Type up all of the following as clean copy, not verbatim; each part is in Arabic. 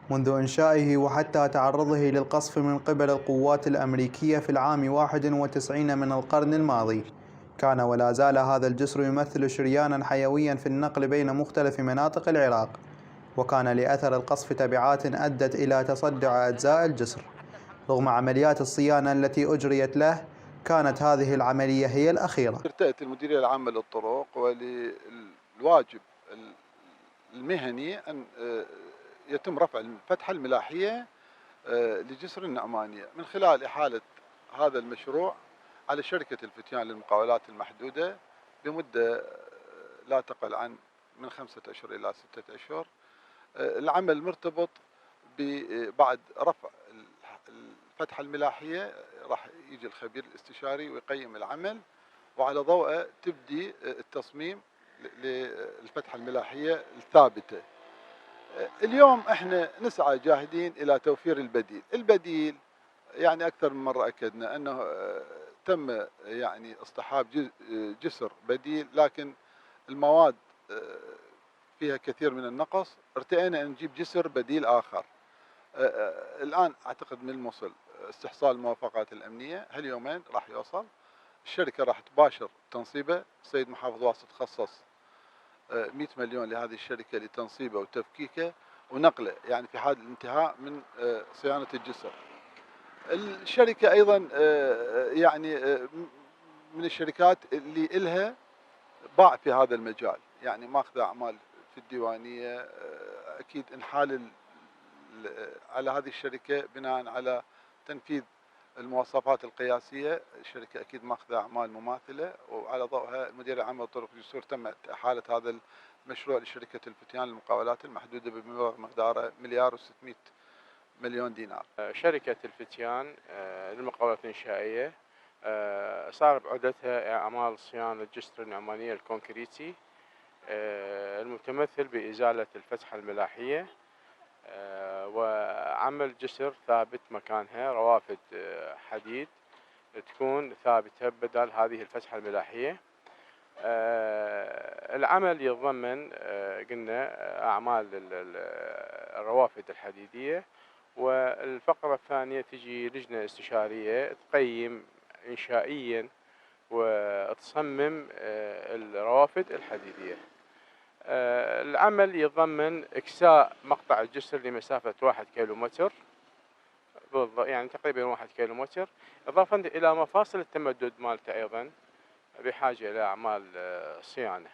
منذ إنشائه وحتى تعرضه للقصف من قبل القوات الأمريكية في العام 91 من القرن الماضي. كان ولا زال هذا الجسر يمثل شريانا حيويا في النقل بين مختلف مناطق العراق، وكان لأثر القصف تبعات أدت إلى تصدع أجزاء الجسر. رغم عمليات الصيانة التي أجريت له، كانت هذه العملية هي الأخيرة. ارتأت المديرية العامة للطرق وللواجب المهني أن يتم رفع الفتحة الملاحية لجسر النعمانية من خلال إحالة هذا المشروع على شركة الفتيان للمقاولات المحدودة بمدة لا تقل عن من 5 أشهر إلى 6 أشهر. العمل مرتبط بعد رفع الفتحة الملاحية راح يجي الخبير الاستشاري ويقيم العمل، وعلى ضوءه تبدي التصميم للفتحة الملاحية الثابتة. اليوم احنا نسعى جاهدين الى توفير البديل يعني اكثر من مرة اكدنا انه تم يعني اصطحاب جسر بديل، لكن المواد فيها كثير من النقص. ارتئينا ان نجيب جسر بديل اخر. الان اعتقد من الموصل استحصال الموافقات الامنية هاليومين راح يوصل. الشركة راح تباشر تنصيبه. السيد محافظ واسط خصص 100 مليون لهذه الشركة لتنصيبه وتفكيكه ونقله، يعني في حال الانتهاء من صيانة الجسر. الشركة أيضا يعني من الشركات اللي إلها باع في هذا المجال، يعني ماخذة أعمال في الديوانية. أكيد انحال على هذه الشركة بناء على تنفيذ المواصفات القياسية. الشركة أكيد ماخذة أعمال مماثلة، وعلى ضوءها المدير العام للطرق والجسور تم إحالة هذا المشروع لشركة الفتيان للمقاولات المحدودة بمبلغ مقداره مليار و600 مليون دينار. شركة الفتيان للمقاولات الإنشائية صار بعودتها أعمال صيانة جسر النعمانية الكونكريتي المتمثل بإزالة الفتحة الملاحية وعمل جسر ثابت مكانها، روافد حديد تكون ثابتة بدل هذه الفتحة الملاحية. العمل يتضمن قلنا أعمال الروافد الحديدية، والفقرة الثانية تجي لجنة استشارية تقيم إنشائيا وتصمم الروافد الحديدية. العمل يتضمن إكساء مقطع الجسر لمسافة 1 كيلومتر، يعني تقريبا 1 كيلومتر، إضافة إلى مفاصل التمدد مالته أيضا بحاجة إلى أعمال صيانة.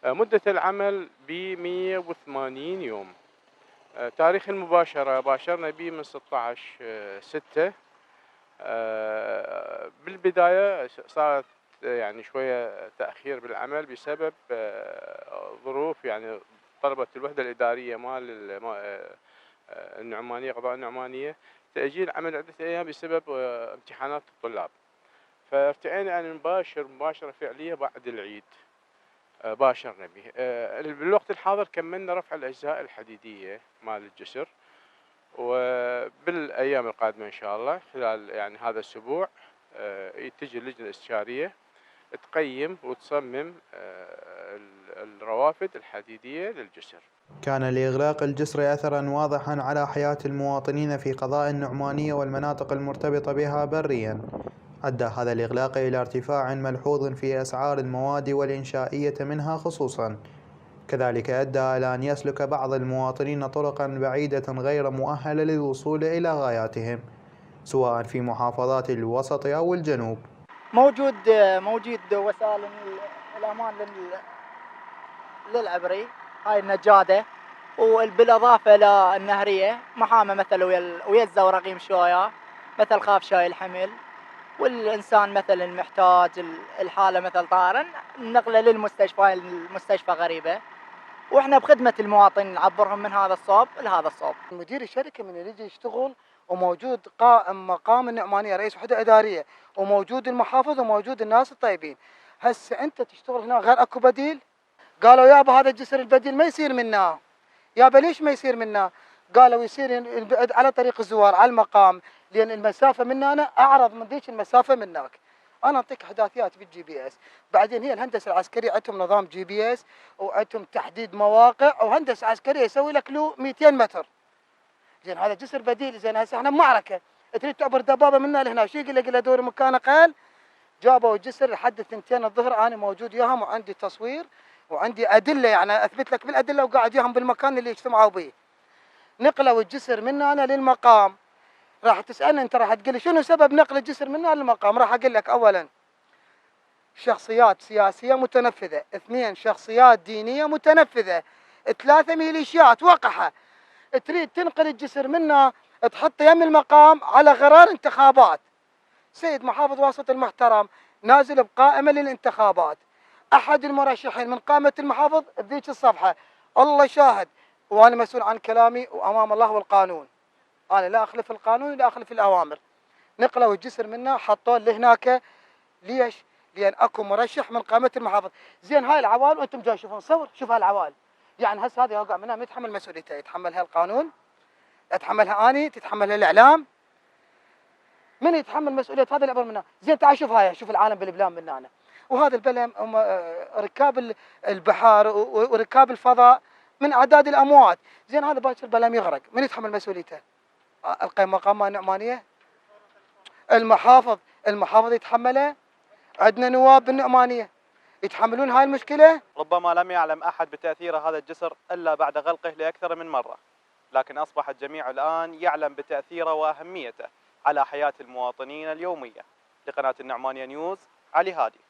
مدة العمل ب180 يوم. تاريخ المباشرة باشرنا به من 16/6. بالبداية صارت يعني شوية تأخير بالعمل بسبب ظروف، يعني طلبت الوحدة الإدارية مال النعمانية، قضاء النعمانية، تأجيل عمل عدة أيام بسبب امتحانات الطلاب. فارتئينا أن نباشر مباشرة فعلية بعد العيد. باشرنا به. بالوقت الحاضر كملنا رفع الأجزاء الحديدية مال الجسر، وبالأيام القادمة إن شاء الله خلال يعني هذا الأسبوع تجي اللجنة الاستشارية تقيم وتصمم الروافد الحديدية للجسر. كان لإغلاق الجسر أثرا واضحا على حياة المواطنين في قضاء النعمانية والمناطق المرتبطة بها بريا. أدى هذا الإغلاق إلى ارتفاع ملحوظ في أسعار المواد والإنشائية منها خصوصا. كذلك أدى إلى أن يسلك بعض المواطنين طرقا بعيدة غير مؤهلة للوصول إلى غاياتهم، سواء في محافظات الوسط أو الجنوب. موجود وسائل الأمان للعبري، هاي النجادة، وبالإضافة للنهرية محامة مثل ويا الزورقي مشوية، مثل خاف شاي الحمل، والإنسان مثل المحتاج الحالة مثل طارئ نقله المستشفى غريبة، وإحنا بخدمة المواطن نعبرهم من هذا الصوب لهذا الصوب. مدير الشركة من اللي يجي يشتغل، وموجود مقام النعمانية رئيس وحدة إدارية، وموجود المحافظ، وموجود الناس الطيبين. هسه أنت تشتغل هنا غير أكو بديل؟ قالوا يابا هذا الجسر البديل ما يصير منا. يابا ليش ما يصير منا؟ قالوا يصير على طريق الزوار على المقام، لأن المسافة منا أنا أعرض من ذيك المسافة منك. أنا أعطيك إحداثيات بالGPS. بعدين هي الهندسة العسكرية عندهم نظام GPS، وعندهم تحديد مواقع، وهندسة عسكرية يسوي لك له 200 متر. زين هذا جسر بديل. زين هسه احنا بمعركه تريد تعبر دبابه منا لهنا، شو يقول لك؟ له دور مكان اقل. جابوا الجسر لحد 2 الظهر، انا موجود وياهم وعندي تصوير وعندي ادله، يعني اثبت لك بالادله، وقاعد وياهم بالمكان اللي اجتمعوا به. نقلوا الجسر من هنا للمقام. راح تسالني انت، راح تقول لي شنو سبب نقل الجسر من هنا للمقام؟ راح اقول لك اولا شخصيات سياسيه متنفذه، 2 شخصيات دينيه متنفذه، 3 ميليشيات وقحه تريد تنقل الجسر منا تحطه يم المقام على غرار انتخابات. سيد محافظ واسط المحترم نازل بقائمه للانتخابات، احد المرشحين من قائمه المحافظ بذيك الصفحه، الله شاهد وانا مسؤول عن كلامي وامام الله والقانون، انا لا اخلف القانون ولا اخلف الاوامر. نقلوا الجسر منا حطوه لهناك. ليش؟ لان اكو مرشح من قائمه المحافظ. زين هاي العوائل وانتم جاي تشوفون صور، شوف هاي العوائل، يعني هسه هذا يوقع منها، من يتحمل مسؤوليته؟ يتحملها القانون؟ اتحملها اني؟ تتحملها الاعلام؟ من يتحمل مسؤوليه هذا اللي عبر منها؟ زين تعال شوف هاي، شوف العالم بالبلان من هنا، وهذا البلم ركاب البحار وركاب الفضاء من اعداد الاموات. زين هذا باكر بلم يغرق، من يتحمل مسؤوليته؟ مقام النعمانيه؟ المحافظ يتحمله؟ عندنا نواب بالنعمانيه يتحملون هاي المشكله؟ ربما لم يعلم أحد بتأثير هذا الجسر إلا بعد غلقه لأكثر من مرة، لكن أصبح الجميع الآن يعلم بتأثيره وأهميته على حياة المواطنين اليومية. لقناة النعمانية نيوز، علي هادي.